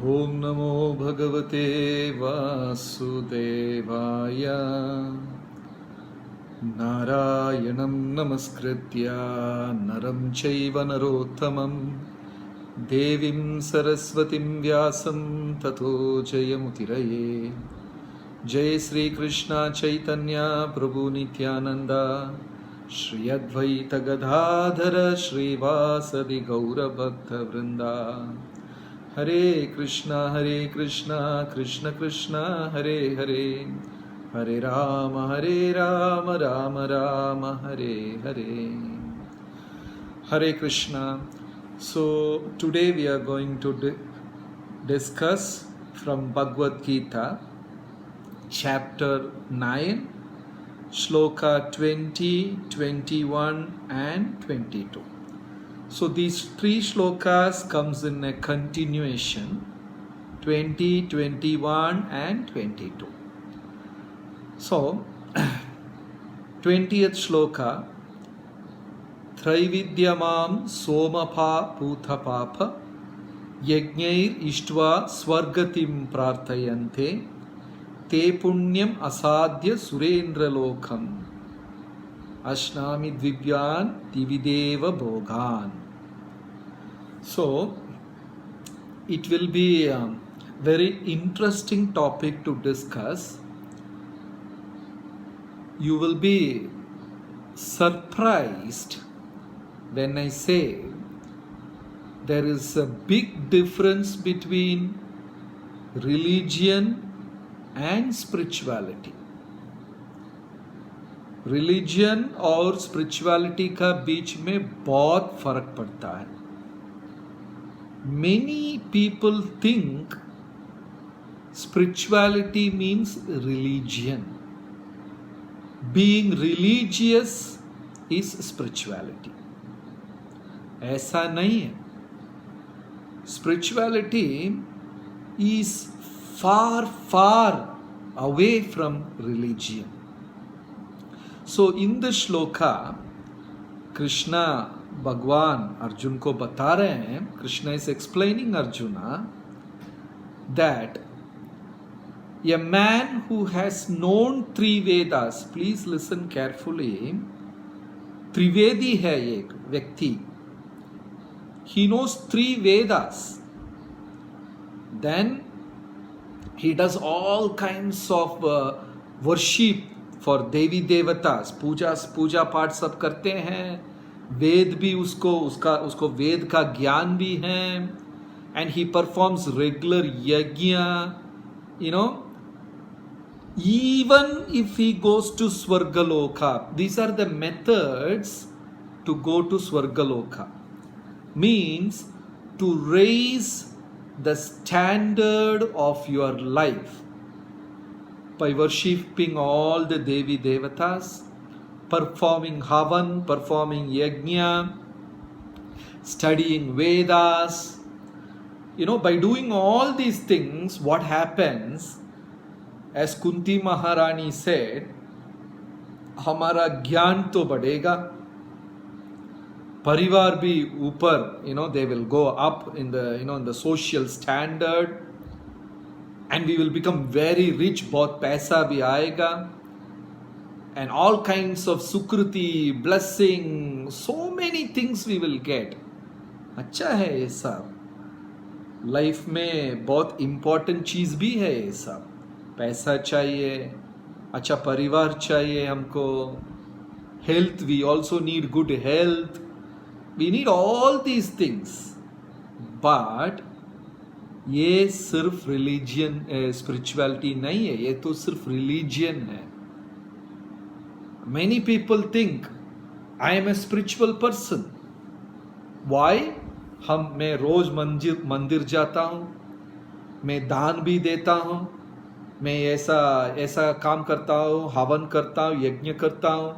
ॐ नमो भगवते वासुदेवाय। नारायणं नमस्कृत्य नरं चैव नरोत्तमं देवीं सरस्वतीं व्यासं ततो जयमुतिरये। जय श्री कृष्ण चैतन्य प्रभु नित्यानंद श्री अद्वैत गदाधर श्रीवासदि गौरभक्तवृंदा। हरे कृष्णा कृष्ण कृष्ण हरे हरे, हरे Ram Ram Ram Hare Hare. Hare Krishna. So today we are going to discuss from Bhagavad Gita, chapter 9, shloka 20, 21 and 22. So these three shlokas comes in a continuation, 20, 21 and 22. So 20th shloka, Traividyamam somapa putapapa yajnair ishtva swargatim prarthayante te punyam asadhya surendra lokam ashnami dvibyan divideva bhogan. So it will be a very interesting topic to discuss. You will be surprised when I say there is a big difference between religion and spirituality. Religion और spirituality का बीच में बहुत फर्क पड़ता है. Many people think spirituality means religion. Being religious is spirituality. ऐसा नहीं है. Spirituality is far away from religion. So in the shloka, Krishna भगवान अर्जुन को बता रहे हैं, Krishna is explaining Arjuna that a man who has known three Vedas, please listen carefully, Trivedi है एक व्यक्ति, he knows three Vedas, then he does all kinds of worship for देवी देवतास, पूजा पाठ सब करते हैं, वेद भी उसको वेद का ज्ञान भी है, and he performs regular yajna, even if he goes to Swargaloka. These are the methods to go to Swargaloka. Means to raise the standard of your life by worshipping all the Devi Devatas, performing Havan, performing Yajna, studying Vedas. By doing all these things, what happens? As Kunti Maharani said, हमारा ज्ञान तो बढ़ेगा, परिवार भी ऊपर, they will go up in the, in the social standard, and we will become very rich, बहुत पैसा भी आएगा, and all kinds of sukruti, blessing, so many things we will get. अच्छा है ये सब. लाइफ में बहुत इम्पोर्टेंट चीज़ भी है ये सब. पैसा चाहिए, अच्छा परिवार चाहिए हमको, health, we also need good health, we need all these things. But ये सिर्फ रिलीजियन स्पिरिचुअलिटी नहीं है, ये तो सिर्फ रिलीजियन है. Many people think I am a spiritual person. Why? मैं रोज मंदिर जाता हूँ, मैं दान भी देता हूँ, मैं ऐसा काम करता हूँ, हवन करता हूँ, यज्ञ करता हूँ.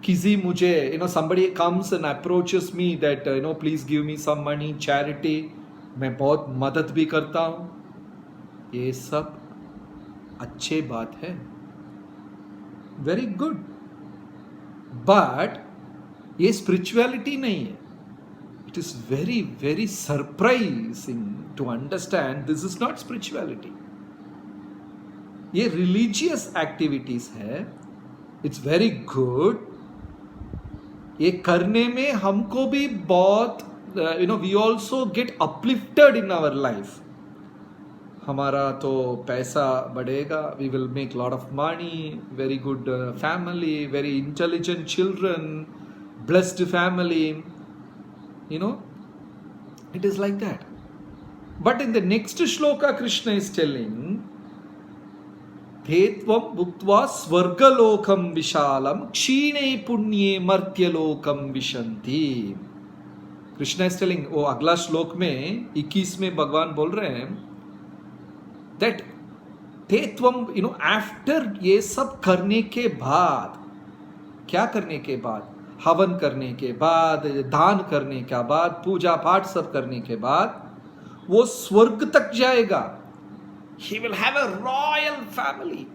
किसी मुझे somebody comes and approaches me that please give me some money, charity, मैं बहुत मदद भी करता हूँ. ये सब अच्छे बात है, वेरी गुड, बट ये स्पिरिचुअलिटी नहीं है. It is very, very surprising to understand this is not spirituality. ये religious activities है, it's very good. ये करने में हमको भी बहुत we also get uplifted in our life. हमारा तो पैसा बढ़ेगा, we will make lot of money, very good family, very intelligent children, blessed family, it is like that. But in the next shloka, Krishna is telling, Thetvam bhuktva swargalokam vishalam kshine punye martyalokam vishanti. Krishna is telling, अगला श्लोक में 21 में भगवान बोल रहे हैं that तेत्वम after ये सब करने के बाद, क्या करने के बाद, हवन करने के बाद, दान करने के बाद, पूजा पाठ सब करने के बाद वो स्वर्ग तक जाएगा. He will have a royal family.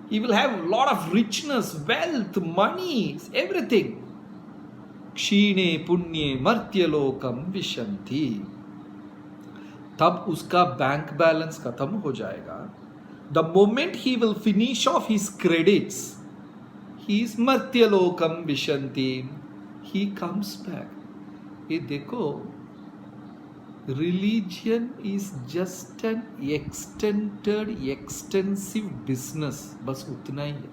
He will have a lot of richness, wealth, money, everything. क्षीणे पुण्ये मर्त्यलोकम विशंति. तब उसका बैंक बैलेंस खत्म हो जाएगा. The moment he will finish off his credits, he is मर्त्यलोकम विशंति. He comes back. ये देखो, religion is just an extensive business. बस उतना ही है.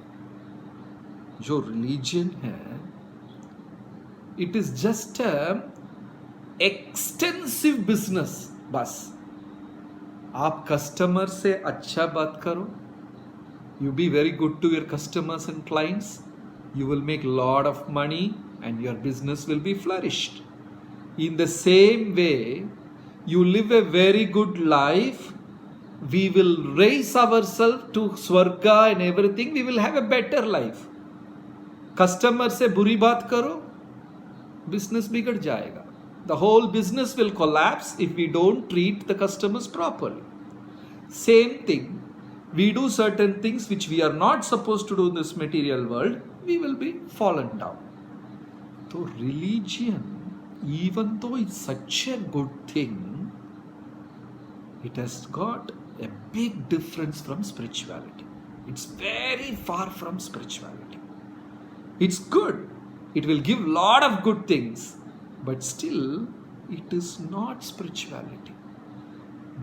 जो religion है, it is just a extensive business. बस आप कस्टमर से अच्छा बात करो, you be very good to your customers and clients, you will make lot of money and your business will be flourished. In the same way, you live a very good life, we will raise ourselves to swarga and everything, we will have a better life. Customer से बुरी बात करो, business बिगड़ जाएगा. The whole business will collapse if we don't treat the customers properly. Same thing, we do certain things which we are not supposed to do in this material world, we will be fallen down. So religion, even though it's such a good thing, it has got a big difference from spirituality. It's very far from spirituality. It's good. It will give lot of good things, but still it is not spirituality.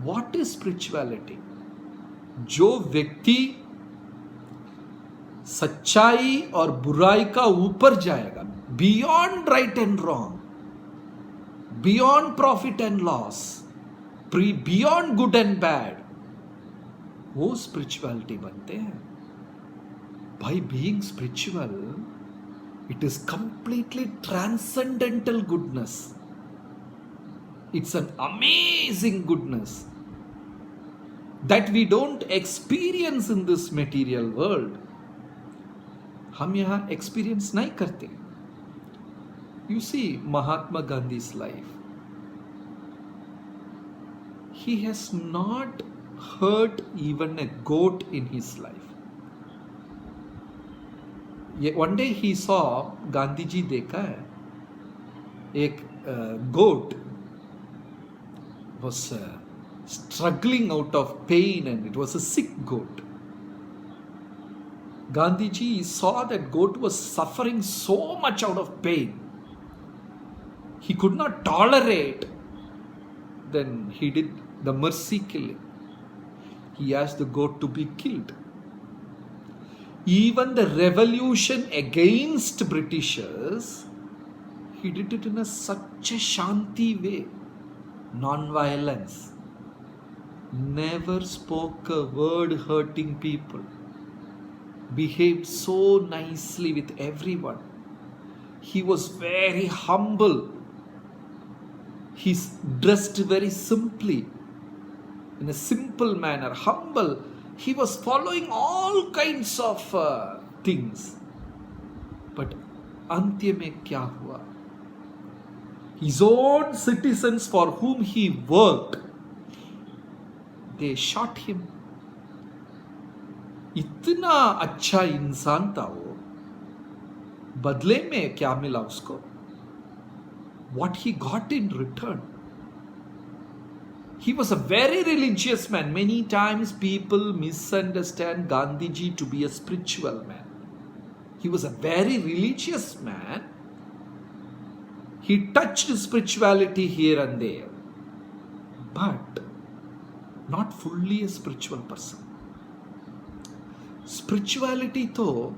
What is spirituality? जो व्यक्ति सच्चाई और बुराई का ऊपर जाएगा, beyond right and wrong, beyond profit and loss, beyond good and bad, वो spirituality बनते हैं. By being spiritual, it is completely transcendental goodness. It's an amazing goodness that we don't experience in this material world. हम यहाँ experience नहीं करते. You see Mahatma Gandhi's life. He has not hurt even a goat in his life. One day he saw, Gandhi ji देखा है, एक goat was struggling out of pain and it was a sick goat. Gandhi ji saw that goat was suffering so much out of pain. He could not tolerate. Then he did the mercy killing. He asked the goat to be killed. Even the revolution against Britishers, he did it in such a shanti way, non-violence. Never spoke a word hurting people. Behaved so nicely with everyone. He was very humble. He dressed very simply, in a simple manner, humble. He was following all kinds of things. But अंत्य में क्या हुआ? His own citizens for whom he worked, they shot him. इतना अच्छा इंसान था वो, बदले में क्या मिला उसको? What he got in return? He was a very religious man. Many times people misunderstand Gandhiji to be a spiritual man. He was a very religious man. He touched spirituality here and there, but not fully a spiritual person. Spirituality though,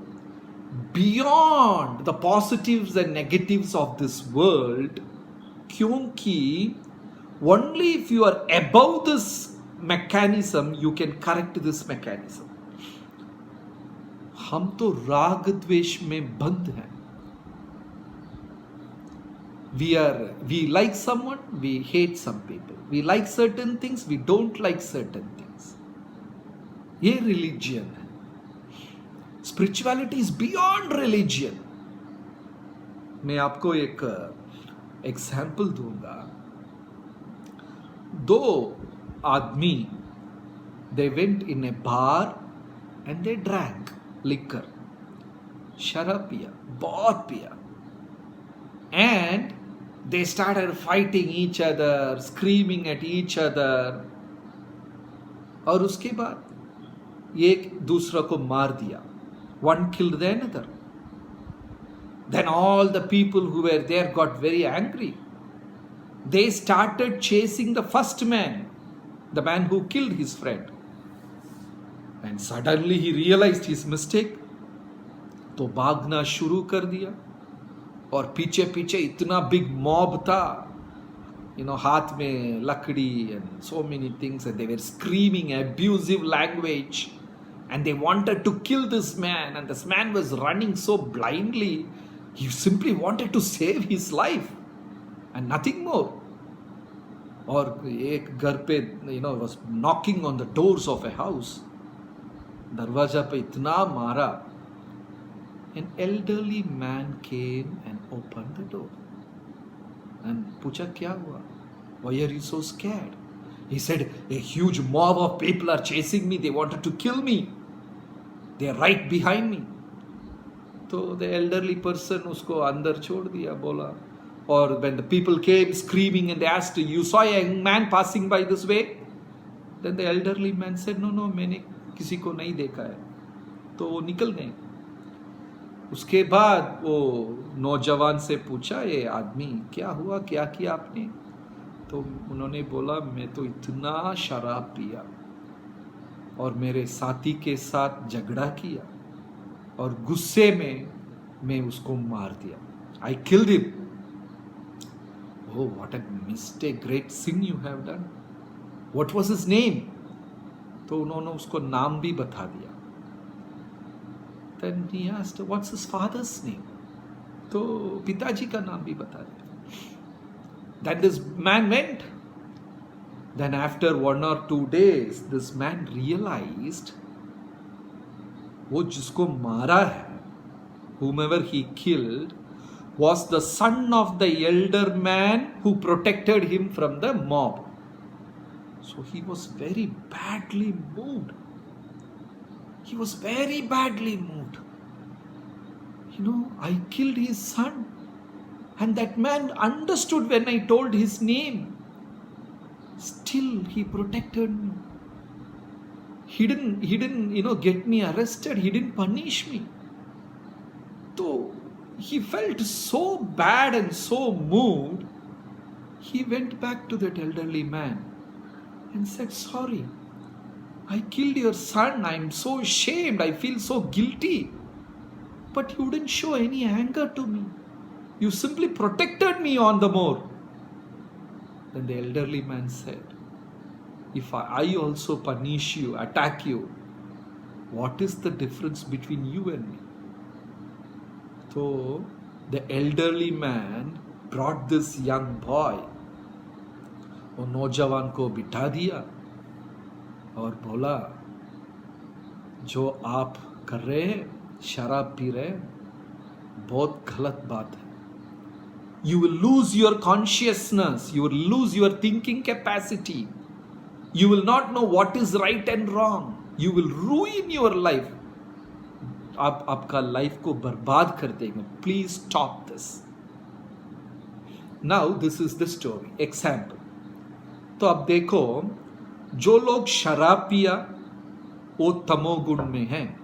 beyond the positives and negatives of this world, kyunki only if you are above this mechanism, you can correct this mechanism. हम तो राग द्वेष में बंद हैं. We like someone, we hate some people. We like certain things, we don't like certain things. ये religion है. Spirituality is beyond religion. मैं आपको एक एग्जाम्पल दूंगा. दो आदमी, they went in a bar and they drank liquor. शराब पिया, बहुत पिया. And they started fighting each other, screaming at each other. और उसके बाद एक दूसरा को मार दिया. One killed the another. Then all the people who were there got very angry. They started chasing the first man, the man who killed his friend. And suddenly he realized his mistake. तो भागना शुरू कर दिया. और पीछे पीछे इतना big mob था, हाथ में लकड़ी and so many things, and they were screaming abusive language, and they wanted to kill this man, and this man was running so blindly, he simply wanted to save his life and nothing more. और एक घर पे was knocking on the doors of a house. दरवाजा पे इतना मारा. An elderly man came and opened the door and पूछा क्या हुआ? Why are you so scared? He said, a huge mob of people are chasing me. They wanted to kill me. They are right behind me. तो the elderly person उसको अंदर छोड़ दिया, बोला. Or when the people came screaming and they asked, you saw a young man passing by this way? Then the elderly man said, no, मैंने किसी को नहीं देखा है. तो वो निकल गए. उसके बाद वो नौजवान से पूछा, ये आदमी क्या हुआ, क्या किया आपने? तो उन्होंने बोला, मैं तो इतना शराब पिया और मेरे साथी के साथ झगड़ा किया और गुस्से में मैं उसको मार दिया. I killed him. Oh, what a mistake, great sin you have done. What was his name? तो उन्होंने उसको नाम भी बता दिया. Then he asked, what's his father's name? तो पिताजी का नाम भी बता दिया. Then this man went. Then after 1 or 2 days, this man realized वो जिसको मारा है, whomever he killed, was the son of the elder man who protected him from the mob. So he was very badly moved. He was very badly moved. I killed his son. And that man understood when I told his name. Still, he protected me. He didn't, get me arrested. He didn't punish me. So, he felt so bad and so moved. He went back to that elderly man and said, sorry, I killed your son. I'm so ashamed. I feel so guilty. But you didn't show any anger to me. You simply protected me on the more. Then the elderly man said, if I also punish you, attack you, what is the difference between you and me? So the elderly man brought this young boy. वो नौजवान को बिठा दिया और बोला, जो आप कर रहे हैं, शराब पी रहे हैं, बहुत गलत बात है. You will lose your consciousness. You will lose your thinking capacity. You will not know what is right and wrong. You will ruin your life. आप आपका लाइफ को बर्बाद कर देंगे. Please stop this. Now this is the story. Example. तो अब देखो, जो लोग शराब पिया वो तमोगुण में हैं,